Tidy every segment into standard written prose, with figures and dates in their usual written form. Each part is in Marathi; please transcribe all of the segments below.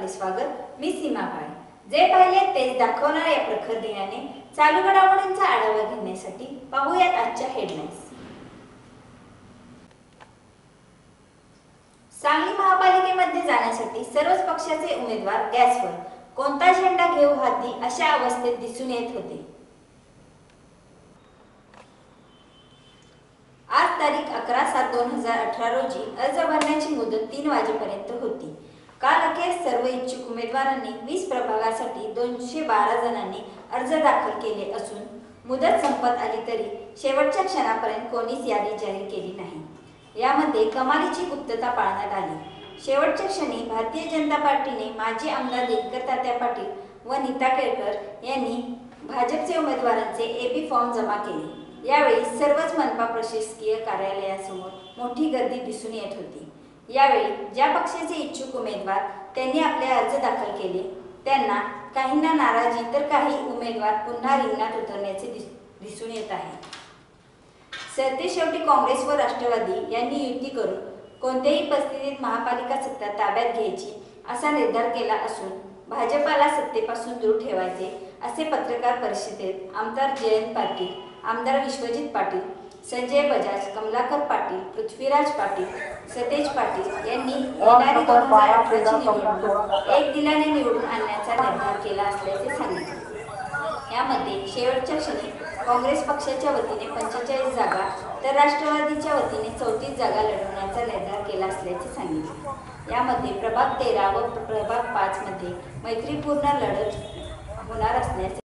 आपले स्वागत। मी सीमा भाई। जे पाहिले तेच दाखवणार या प्रखर दिनाने चालू घडामोडींचा आढावा घेण्यासाठी पाहूयात आजच्या हेडलाईन्स। सांगली महापालिकेमध्ये जाण्यासाठी सर्वच पक्षाचे उमेदवार गॅसवर कोणता झेंडा घेऊ हाती अशा अवस्थेत दिसून येत होते। आज तारीख 11/7/2018 रोजी अर्ज भरण्याची मुदत 3 वाजेपर्यंत होती। काल अखेर सर्व इच्छुक उमेदवारांनी 20 प्रभागासाठी 212 जणांनी अर्ज दाखल केले असून मुदत संपत आली तरी शेवटच्या क्षणापर्यंत कोणीच यादी जाहीर केली नाही। यामध्ये कमालीची गुप्तता पाळण्यात आली। शेवटच्या क्षणी भारतीय जनता पार्टीने माजी आमदार दिनकर तात्या पाटील व नीता केळकर यांनी भाजपचे उमेदवारांचे एबी फॉर्म जमा केले। यावेळी सर्वच मनपा प्रशासकीय कार्यालयासमोर मोठी गर्दी दिसून येत होती। यावेळी ज्या पक्षाचे इच्छुक उमेदवार त्यांनी आपले अर्ज दाखल केले त्यांना काहींना नाराजी तर काही उमेदवार पुन्हा रिंगणात उतरण्याचे दिसून येत आहे। सरतेशेवटी काँग्रेस व राष्ट्रवादी यांनी युती करून कोणत्याही परिस्थितीत महापालिका सत्ता ताब्यात घ्यायची असा निर्धार केला असून भाजपाला सत्तेपासून दूर ठेवायचे असे पत्रकार परिषदेत आमदार जयंत पाटील, आमदार विश्वजित पाटील, संजय बजाज, कमलाकर पाटील, पृथ्वीराज पाटील, सतेज पाटील यांनी येणारी 2018ची निवडणूक एक दिलाने निवडून आणण्याचा निर्धार केला असल्याचे सांगितले। यामध्ये शेवटच्या क्षणी काँग्रेस पक्षाच्या वतीने 45 जागा तर राष्ट्रवादीच्या वतीने 34 जागा लढवण्याचा निर्धार केला असल्याचे सांगितले। यामध्ये प्रभाग 13 व प्रभाग 5 मध्ये मैत्रीपूर्ण लढत होणार असल्याचे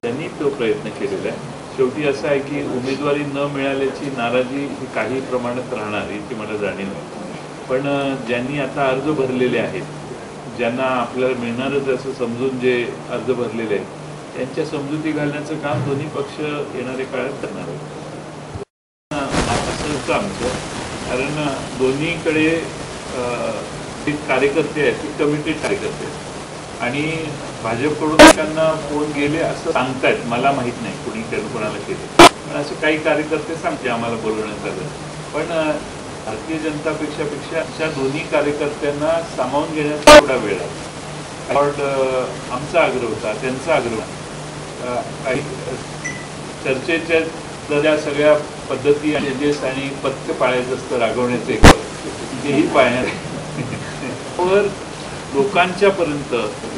त्यांनी तो प्रयत्न केलेला आहे। शेवटी असं आहे की उमेदवारी न मिळाल्याची नाराजी ही काही प्रमाणात राहणार याची मला जाणीव आहे। पण ज्यांनी आता अर्ज भरलेले आहेत, ज्यांना आपल्याला मिळणारच असं समजून जे अर्ज भरलेले आहेत त्यांच्या समजुती घालण्याचं काम दोन्ही पक्ष येणाऱ्या काळात करणार आहेत। असं होतं आमचं, कारण दोन्हीकडे कार्यकर्ते आहेत ते कमिटेड कार्यकर्ते आहेत आणि भाजपकडून त्यांना फोन गेले असं सांगतायत, मला माहीत नाही कुणी कोणाला केले, पण असे काही कार्यकर्ते सांगते आम्हाला बोलवण्यात आलं। पण भारतीय जनता पेक्षा अशा दोन्ही कार्यकर्त्यांना सामावून घेण्याचा थोडा वेळ आहे। आमचा आग्रह होता, त्यांचा आग्रह काही चर्चेच्या जर सगळ्या पद्धती आणि पथ्य पाळायचं असतं रागवण्याचे तेही पाळण्यात लोकांच्या पर्यंत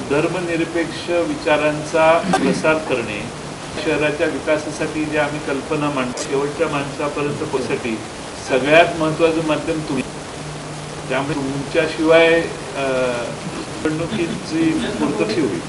धर्मनिरपेक्ष विचारांचा प्रसार करणे, शहराच्या विकासासाठी जे आम्ही कल्पना मांडतो शेवटच्या माणसापर्यंत पोहोचण्यासाठी सगळ्यात महत्त्वाचं माध्यम तुम्ही। त्यामुळे तुमच्याशिवाय निवडणुकीची पूर्तता होईल।